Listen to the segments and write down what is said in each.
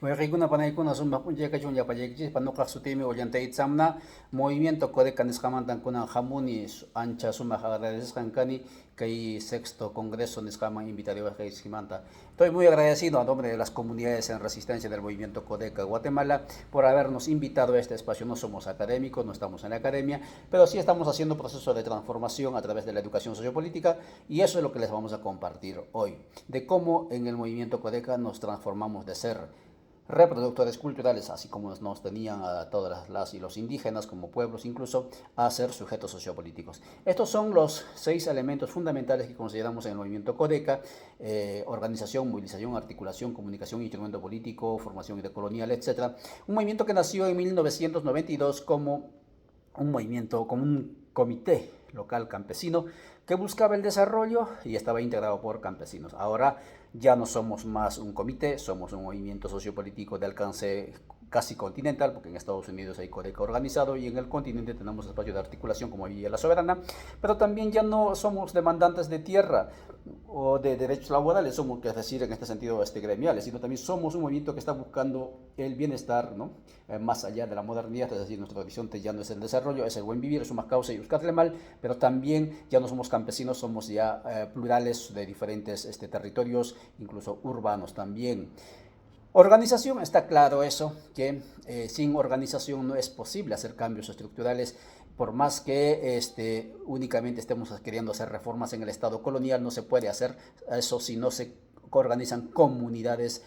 Wayqikuna panaykuna sumaq p'unchaykachun llapallaykichis panuqaq sutimi ollantay tzamna movimiento Codeca nisqamantan kunan hamuni ancha sumaq agradecesqan kani kay sexto congreso nisqaman invitariwasqaychikmanta. Estoy muy agradecido a nombre de las comunidades en resistencia del movimiento Codeca Guatemala por habernos invitado a este espacio. No somos académicos, no estamos en la academia, pero sí estamos haciendo proceso de transformación a través de la educación sociopolítica y eso es lo que les vamos a compartir hoy, de cómo en el movimiento Codeca nos transformamos de ser reproductores culturales, así como nos tenían a todas las y los indígenas como pueblos incluso, a ser sujetos sociopolíticos. Estos son los 6 elementos fundamentales que consideramos en el movimiento Codeca: organización, movilización, articulación, comunicación, instrumento político, formación intercolonial, etc. Un movimiento que nació en 1992 como un movimiento, como un comité local campesino que buscaba el desarrollo y estaba integrado por campesinos. Ahora ya no somos más un comité, somos un movimiento sociopolítico de alcance casi continental, porque en Estados Unidos hay Codeca organizado y en el continente tenemos espacio de articulación como Villa La Soberana, pero también ya no somos demandantes de tierra o de derechos laborales, somos, es decir, en este sentido gremiales, sino también somos un movimiento que está buscando el bienestar, ¿no? Más allá de la modernidad, es decir, nuestro horizonte ya no es el desarrollo, es el buen vivir, es una causa y buscarle mal, pero también ya no somos campesinos, somos ya plurales de diferentes territorios, incluso urbanos también. Organización, está claro eso, que sin organización no es posible hacer cambios estructurales, por más que únicamente estemos queriendo hacer reformas en el Estado colonial, no se puede hacer eso si no se organizan comunidades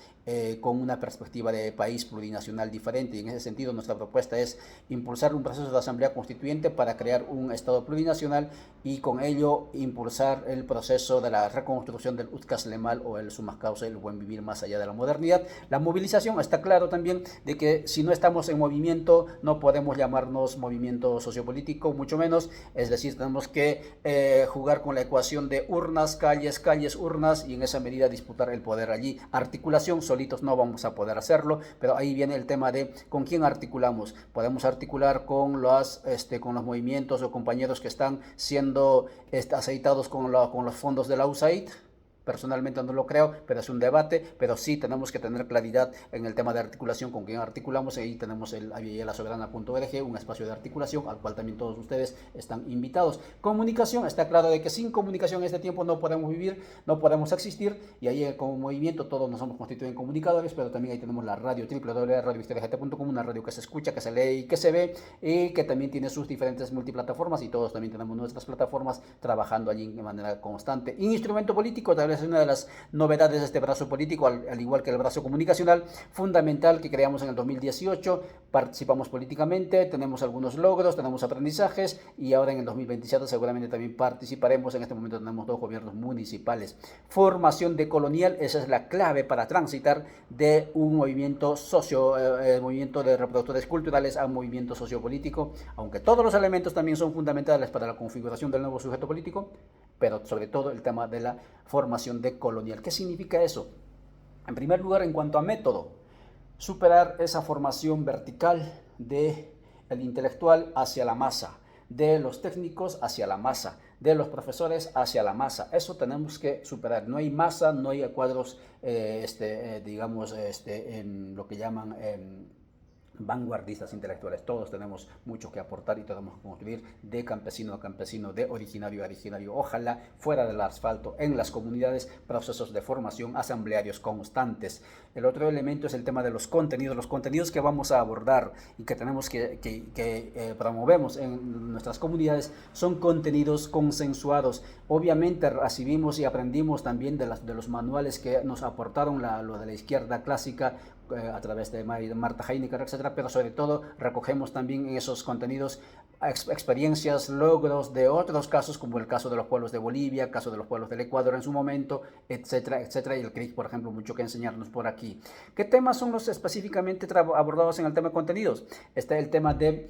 con una perspectiva de país plurinacional diferente. Y en ese sentido nuestra propuesta es impulsar un proceso de asamblea constituyente para crear un Estado plurinacional y con ello impulsar el proceso de la reconstrucción del Utkas Lemal o el Sumas Causa, el buen vivir más allá de la modernidad. La movilización, está claro también de que si no estamos en movimiento no podemos llamarnos movimiento sociopolítico, mucho menos, es decir, tenemos que jugar con la ecuación de urnas, calles, calles, urnas, y en esa medida disputar el poder allí. Articulación, solitos no vamos a poder hacerlo, pero ahí viene el tema de con quién articulamos. Podemos articular con los movimientos o compañeros que están siendo aceitados con los fondos de la USAID. Personalmente no lo creo, pero es un debate, pero sí tenemos que tener claridad en el tema de articulación, con quién articulamos. Ahí tenemos el avielasoberana.org, un espacio de articulación al cual también todos ustedes están invitados. Comunicación, está claro de que sin comunicación en este tiempo no podemos vivir, no podemos existir, y ahí como movimiento todos nos hemos constituido en comunicadores, pero también ahí tenemos la radio www.radiohistoriagt.com, una radio que se escucha, que se lee y que se ve, y que también tiene sus diferentes multiplataformas, y todos también tenemos nuestras plataformas trabajando allí de manera constante. Instrumento político, tal vez es una de las novedades de este brazo político, al igual que el brazo comunicacional, fundamental, que creamos en el 2018. Participamos políticamente, tenemos algunos logros, tenemos aprendizajes, y ahora en el 2027 seguramente también participaremos. En este momento tenemos 2 gobiernos municipales. Formación decolonial, esa es la clave para transitar de un movimiento movimiento de reproductores culturales a un movimiento sociopolítico, aunque todos los elementos también son fundamentales para la configuración del nuevo sujeto político, pero sobre todo el tema de la formación decolonial. ¿Qué significa eso? En primer lugar, en cuanto a método, superar esa formación vertical del intelectual hacia la masa, de los técnicos hacia la masa, de los profesores hacia la masa. Eso tenemos que superar. No hay masa, no hay cuadros, digamos, en lo que llaman vanguardistas intelectuales. Todos tenemos mucho que aportar y tenemos que construir de campesino a campesino, de originario a originario. Ojalá fuera del asfalto, en las comunidades, procesos de formación asamblearios constantes. El otro elemento es el tema de los contenidos que vamos a abordar y que tenemos que promovemos en nuestras comunidades son contenidos consensuados. Obviamente recibimos y aprendimos también de los manuales que nos aportaron lo de la izquierda clásica, a través de Marta Heinecker, etcétera, pero sobre todo recogemos también en esos contenidos experiencias, logros de otros casos, como el caso de los pueblos de Bolivia, el caso de los pueblos del Ecuador en su momento, etcétera, etcétera, y el CRIC, por ejemplo, mucho que enseñarnos por aquí. ¿Qué temas son los específicamente abordados en el tema de contenidos? Está el tema de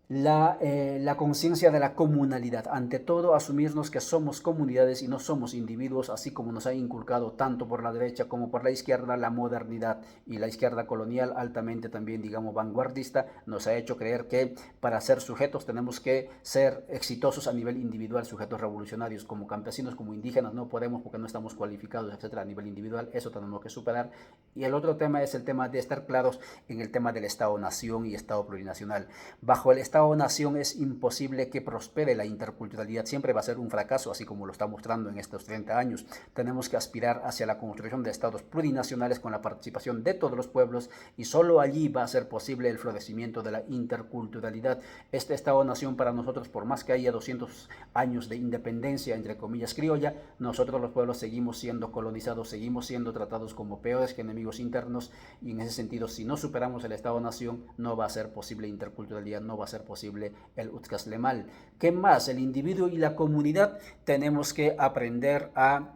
la conciencia de la comunalidad. Ante todo, asumirnos que somos comunidades y no somos individuos, así como nos ha inculcado tanto por la derecha como por la izquierda la modernidad, y la izquierda colonial altamente también, digamos, vanguardista, nos ha hecho creer que para ser sujetos tenemos que ser exitosos a nivel individual, sujetos revolucionarios como campesinos, como indígenas, no podemos porque no estamos cualificados, etcétera, a nivel individual. Eso tenemos que superar. Y el otro tema es el tema de estar claros en el tema del Estado-nación y Estado plurinacional. Bajo el Estado-nación es imposible que prospere la interculturalidad, siempre va a ser un fracaso, así como lo está mostrando en estos 30 años. Tenemos que aspirar hacia la construcción de estados plurinacionales con la participación de todos los pueblos, y solo allí va a ser posible el florecimiento de la interculturalidad. Este Estado-nación para nosotros, por más que haya 200 años de independencia, entre comillas, criolla, nosotros los pueblos seguimos siendo colonizados, seguimos siendo tratados como peores que enemigos internos, y en ese sentido, si no superamos el Estado-nación, no va a ser posible interculturalidad, no va a ser posible el Utkaslemal. ¿Qué más? El individuo y la comunidad tenemos que aprender a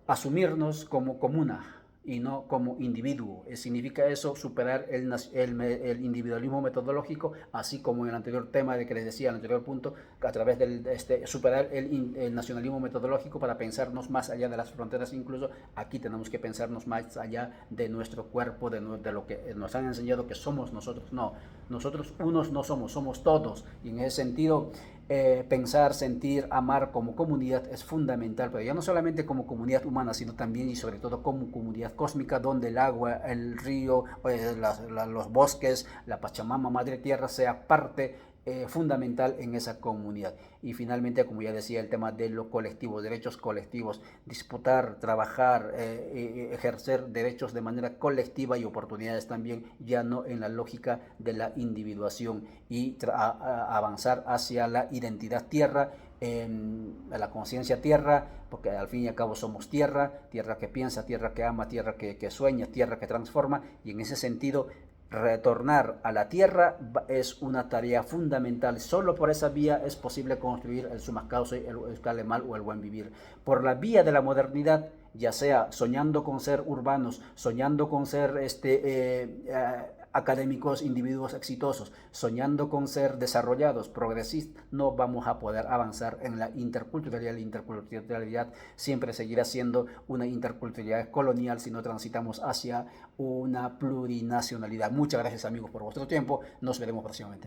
asumirnos como comuna y no como individuo. Significa eso superar el individualismo metodológico, así como en el anterior tema de que les decía, en el anterior punto, a través de superar el nacionalismo metodológico para pensarnos más allá de las fronteras. Incluso aquí tenemos que pensarnos más allá de nuestro cuerpo, de lo que nos han enseñado que somos nosotros. No, nosotros unos no somos, somos todos, y en ese sentido pensar, sentir, amar como comunidad es fundamental, pero ya no solamente como comunidad humana, sino también y sobre todo como comunidad cósmica, donde el agua, el río, los bosques, la Pachamama, Madre Tierra, sea parte fundamental en esa comunidad. Y finalmente, como ya decía, el tema de los colectivos, derechos colectivos, disputar, trabajar, ejercer derechos de manera colectiva y oportunidades también, ya no en la lógica de la individuación, y avanzar hacia la identidad tierra, a la conciencia tierra, porque al fin y al cabo somos tierra, tierra que piensa, tierra que ama, tierra que sueña, tierra que transforma, y en ese sentido retornar a la tierra es una tarea fundamental. Solo por esa vía es posible construir el sumas causa, el calemal o el buen vivir. Por la vía de la modernidad, ya sea soñando con ser urbanos, soñando con ser académicos, individuos exitosos, soñando con ser desarrollados, progresistas, no vamos a poder avanzar en la interculturalidad. La interculturalidad siempre seguirá siendo una interculturalidad colonial si no transitamos hacia una plurinacionalidad. Muchas gracias, amigos, por vuestro tiempo. Nos veremos próximamente.